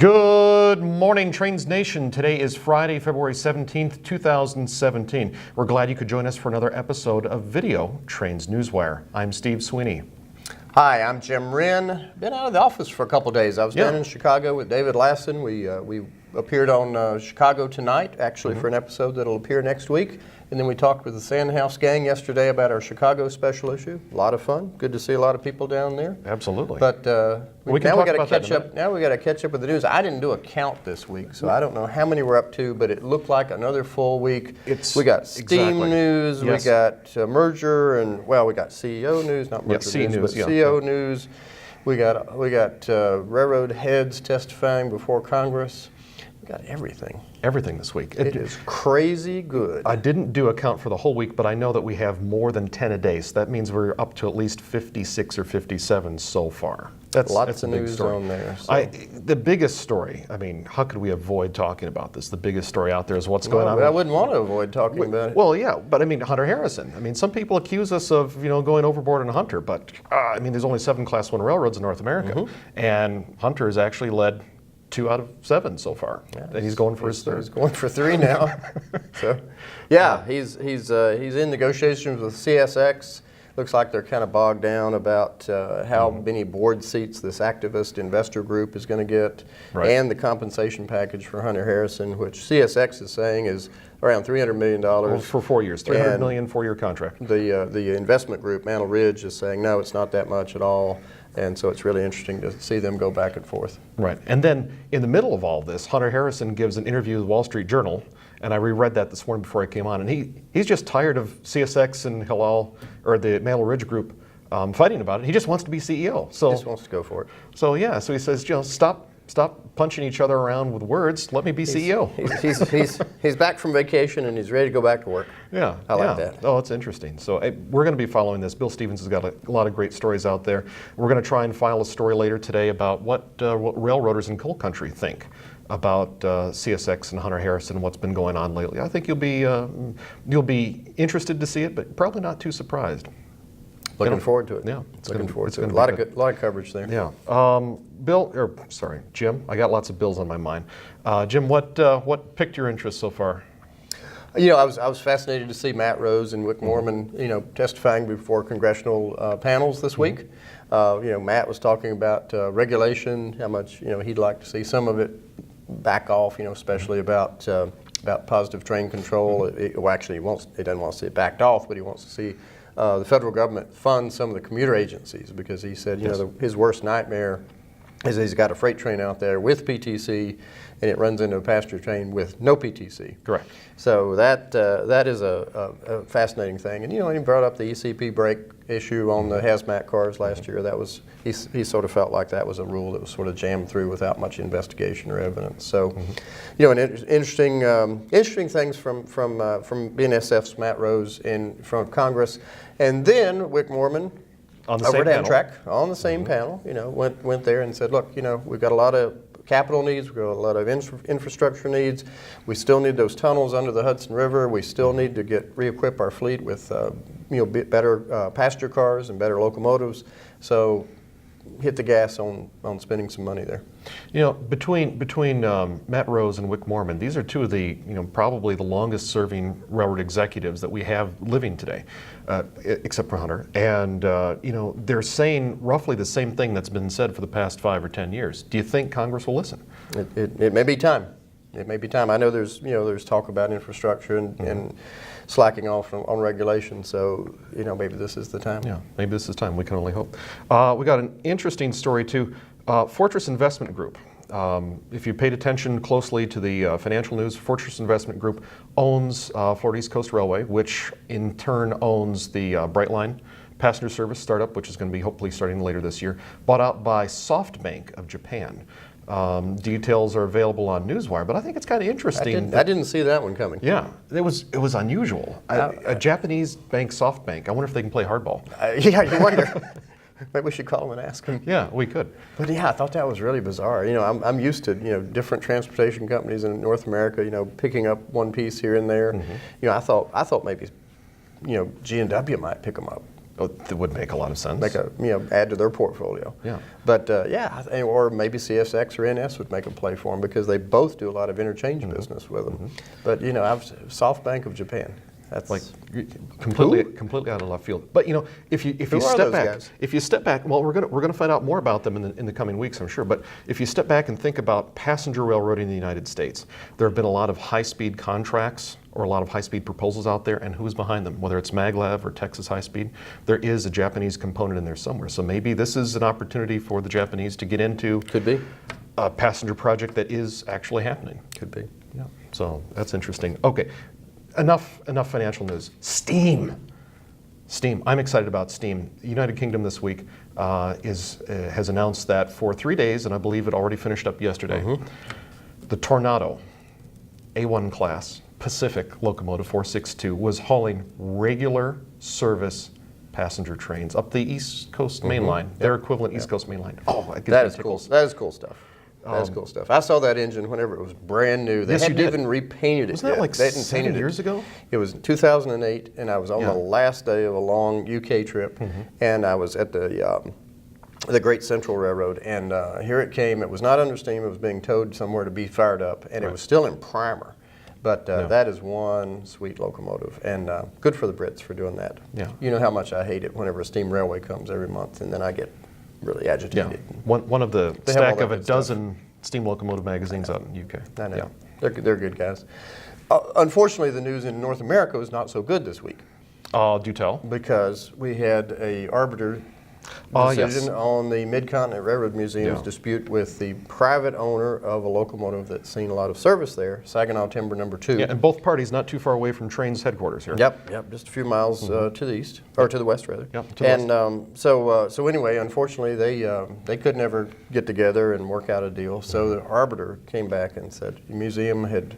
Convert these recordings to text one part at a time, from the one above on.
Good morning, Trains Nation. Today is Friday, February 17th, 2017. We're glad you could join us for another episode of Video Trains Newswire. I'm Steve Sweeney. Hi, I'm Jim Wrinn. Been out of the office for a couple days. I was down in Chicago with David Lassen. We appeared on Chicago Tonight, actually, for an episode that'll appear next week. And then we talked with the Sandhouse gang yesterday about our Chicago special issue. A lot of fun. Good to see a lot of people down there. Absolutely. But now we got to catch up. Now we got to catch up with the news. I didn't do a count this week, so I don't know how many we're up to. But it looked like another full week. We got Steam news. Yes. We got merger, and we got CEO news, not merger news, but CEO news. We got railroad heads testifying before Congress. We got everything. Everything this week. It is crazy good. I didn't do a count for the whole week, but I know that we have more than 10 a day, so that means we're up to at least 56 or 57 so far. That's lots a of big news story on there. So. The biggest story, I mean, how could we avoid talking about this? The biggest story out there is what's going on. I wouldn't want to avoid talking about it. Well, yeah, but I mean, Hunter Harrison. I mean, some people accuse us of, going overboard on Hunter, but I mean, there's only 7 Class 1 railroads in North America, and Hunter has actually led 2 out of 7 so far, and he's going for his third. He's going for 3 now. So, he's in negotiations with CSX. Looks like they're kind of bogged down about how many board seats this activist investor group is going to get, and the compensation package for Hunter Harrison, which CSX is saying is around $300 million for 4 years. $300 million 4-year contract. The investment group, Mantle Ridge, is saying no, it's not that much at all. And so it's really interesting to see them go back and forth. Right. And then in the middle of all this, Hunter Harrison gives an interview with the Wall Street Journal, and I reread that this morning before I came on, and he's just tired of CSX and Hillel, or the Mantle Ridge Group, fighting about it. He just wants to be CEO. So he just wants to go for it. So so he says, stop punching each other around with words. Let me be CEO. He's back from vacation and he's ready to go back to work. Yeah, I like that. Oh, it's interesting. So we're going to be following this. Bill Stevens has got a lot of great stories out there. We're going to try and file a story later today about what railroaders in coal country think about CSX and Hunter Harrison and what's been going on lately. I think you'll be interested to see it, but probably not too surprised. Looking forward to it. Yeah, looking forward to it. A lot of coverage there. Yeah. Jim. I got lots of Bills on my mind. Jim, what piqued your interest so far? I was fascinated to see Matt Rose and Wick Moorman, testifying before congressional panels this week. Matt was talking about regulation, how much he'd like to see some of it back off. Especially about positive train control. He doesn't want to see it backed off, but he wants to see the federal government fund some of the commuter agencies, because he said, his worst nightmare is he's got a freight train out there with PTC, and it runs into a passenger train with no PTC. Correct. So that is a fascinating thing. And he brought up the ECP brake issue on the hazmat cars last year. That was he sort of felt like that was a rule that was sort of jammed through without much investigation or evidence. So, interesting things from BNSF's Matt Rose in front of Congress, and then Wick Moorman. On the same panel. Amtrak, on the same panel, went there and said, look, we've got a lot of capital needs, we've got a lot of infrastructure needs. We still need those tunnels under the Hudson River. We still need to re-equip our fleet with, better passenger cars and better locomotives. So hit the gas on spending some money there. Between Matt Rose and Wick Moorman, these are 2 of the probably the longest serving railroad executives that we have living today, except for Hunter. And they're saying roughly the same thing that's been said for the past 5 or 10 years. Do you think Congress will listen? It may be time. It may be time. I know there's talk about infrastructure and slacking off on regulation, so maybe this is the time. Yeah, maybe this is time. We can only hope. We got an interesting story too. Fortress Investment Group. If you paid attention closely to the financial news, Fortress Investment Group owns Florida East Coast Railway, which in turn owns the Brightline passenger service startup, which is going to be hopefully starting later this year, bought out by SoftBank of Japan. Details are available on Newswire, but I think it's kind of interesting. I didn't see that one coming. Yeah, it was unusual. A Japanese bank, SoftBank. I wonder if they can play hardball. Yeah, you wonder. Maybe we should call him and ask him. Yeah, we could. But yeah, I thought that was really bizarre. I'm used to different transportation companies in North America. Picking up one piece here and there. I thought maybe G&W might pick them up. Oh, that would make a lot of sense. Make a, add to their portfolio. Yeah. But or maybe CSX or NS would make a play for them because they both do a lot of interchange business with them. But SoftBank of Japan. That's Like completely out of left field. But if you Who are step those back, guys? well, we're gonna find out more about them in the coming weeks, I'm sure. But if you step back and think about passenger railroading in the United States, there have been a lot of high-speed contracts or a lot of high-speed proposals out there, and who's behind them? Whether it's maglev or Texas High Speed, there is a Japanese component in there somewhere. So maybe this is an opportunity for the Japanese to get into Could be. a passenger project that is actually happening. Could be. Yeah. So that's interesting. Okay. Enough financial news. Steam. I'm excited about Steam. The United Kingdom this week has announced that for 3 days, and I believe it already finished up yesterday, the Tornado A1 class Pacific locomotive 462 was hauling regular service passenger trains up the East Coast Main Line, their equivalent East Coast Main Line. Oh, That is cool. That is cool stuff. That's cool stuff. I saw that engine whenever it was brand new. They Yes, you hadn't did. even repainted it. Wasn't that yet. like They hadn't 7 painted years ago? It was 2008, and I was on Yeah. the last day of a long UK trip, and I was at the Great Central Railroad, and here it came. It was not under steam. It was being towed somewhere to be fired up, and it was still in primer. But that is one sweet locomotive, and good for the Brits for doing that. Yeah. You know how much I hate it whenever a steam railway comes every month, and then I get really Yeah, agitated. one of the They have all stack that of a good stuff. dozen steam locomotive magazines out in the UK. I know. Yeah. They're good guys. Unfortunately, the news in North America was not so good this week Do tell. because we had a arbiter Yes. decision on the Mid-Continent Railroad Museum's Yeah. dispute with the private owner of a locomotive that's seen a lot of service there, Saginaw Timber Number 2. Yeah, and both parties not too far away from Train's headquarters here. Yep, just a few miles to the east, or to the west rather. Yep, to the and so anyway, unfortunately, they could never get together and work out a deal. So the arbiter came back and said the museum had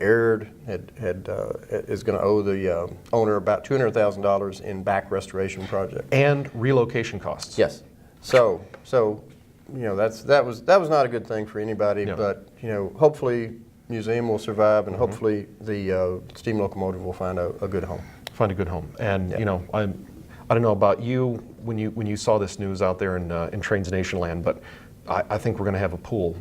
erred, is going to owe the owner about $200,000 in back restoration project. And relocation costs. Yes. So that was not a good thing for anybody. Yeah. But hopefully museum will survive, and hopefully the steam locomotive will find a good home. Find a good home. And I don't know about you when you saw this news out there in Trains Nation land, but I think we're going to have a pool,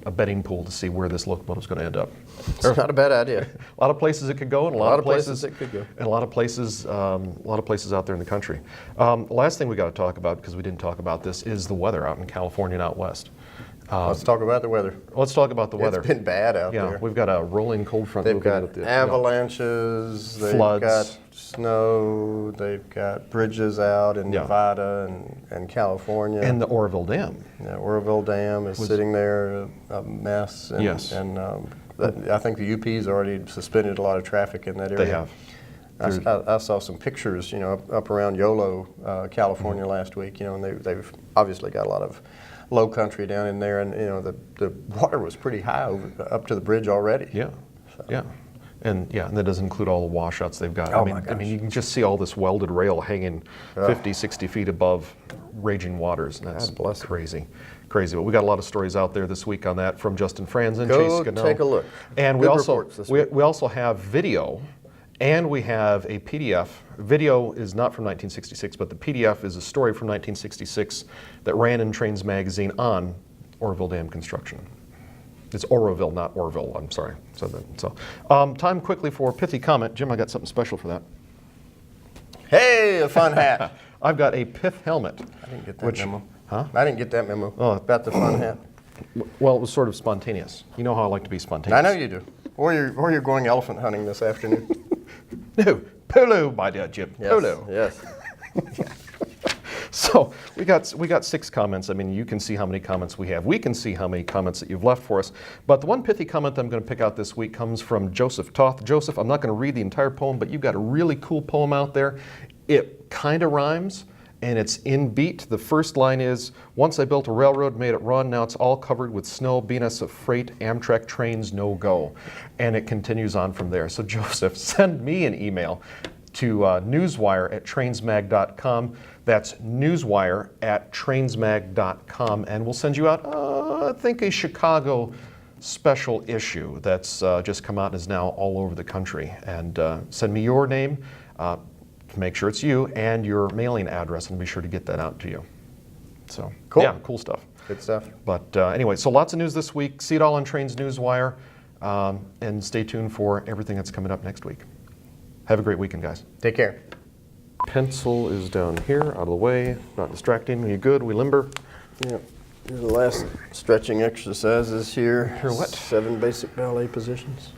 a betting pool to see where this locomotive is going to end up. It's not a bad idea. A lot of places it could go, and a lot of places it could go. and a lot of places out there in the country. The last thing we got to talk about, because we didn't talk about this, is the weather out in California and out west. Let's talk about the weather. Let's talk about the weather. It's been bad out Yeah, there. we've got a rolling cold front. They've moving got up the- avalanches, they've Floods. got snow, they've got bridges out in Yeah. Nevada and California. And the Oroville Dam. Oroville Dam is sitting there a mess. And, Yes. And I think the UP's already suspended a lot of traffic in that area. They have. I saw some pictures, up around Yolo, California last week, and they've obviously got a lot of low country down in there, and the water was pretty high up to the bridge already. Yeah, yeah. And that doesn't include all the washouts they've got. Oh, I my gosh. mean, you can just see all this welded rail hanging 50, 60 feet above raging waters. And that's God bless it. crazy. But we got a lot of stories out there this week on that from Justin Franzen, Go Chase Scannell. take a look. And Good reports this week. we also have video, and we have a PDF. Video is not from 1966, but the PDF is a story from 1966 that ran in Trains magazine on Oroville Dam construction. It's Oroville, not Orville. I'm sorry. Time quickly for pithy comment. Jim, I got something special for that. Hey, a fun hat. I've got a pith helmet. I didn't get that memo. Huh? I didn't get that memo Oh. about the fun hat. Well, it was sort of spontaneous. You know how I like to be spontaneous. I know you do. Or you're going elephant hunting this afternoon. No, polo, my dear Jim. Yes, Polo. Yes. So we got 6 comments. I mean, you can see how many comments we have. We can see how many comments that you've left for us. But the one pithy comment that I'm going to pick out this week comes from Joseph Toth. Joseph, I'm not going to read the entire poem, but you've got a really cool poem out there. It kind of rhymes, and it's in beat. The first line is, once I built a railroad, made it run, now it's all covered with snow, BNS of freight, Amtrak trains, no go. And it continues on from there. So Joseph, send me an email to newswire@trainsmag.com. That's newswire@trainsmag.com, and we'll send you out, I think, a Chicago special issue that's just come out and is now all over the country. And send me your name. make sure it's you and your mailing address, and be sure to get that out to you. So, Cool. yeah, cool stuff. Good stuff. But anyway, so lots of news this week. See it all on Trains Newswire, and stay tuned for everything that's coming up next week. Have a great weekend, guys. Take care. Pencil is down here, out of the way, not distracting. Are you good? We limber? Yeah. Here's the last stretching exercises here. Here what? 7 basic ballet positions.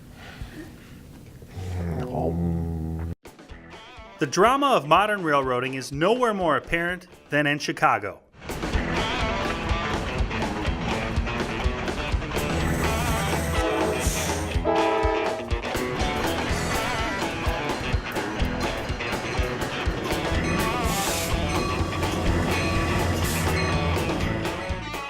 The drama of modern railroading is nowhere more apparent than in Chicago.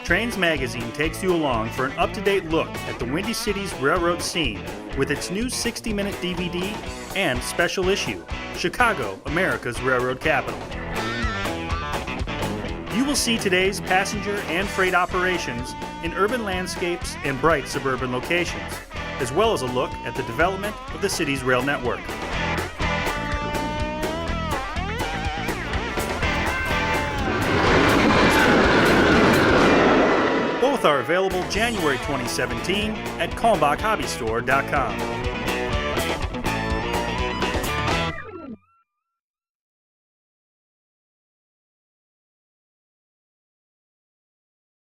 Trains Magazine takes you along for an up-to-date look at the Windy City's railroad scene with its new 60-minute DVD and special issue, Chicago, America's Railroad Capital. You will see today's passenger and freight operations in urban landscapes and bright suburban locations, as well as a look at the development of the city's rail network. Both are available January 2017 at KalmbachHobbyStore.com.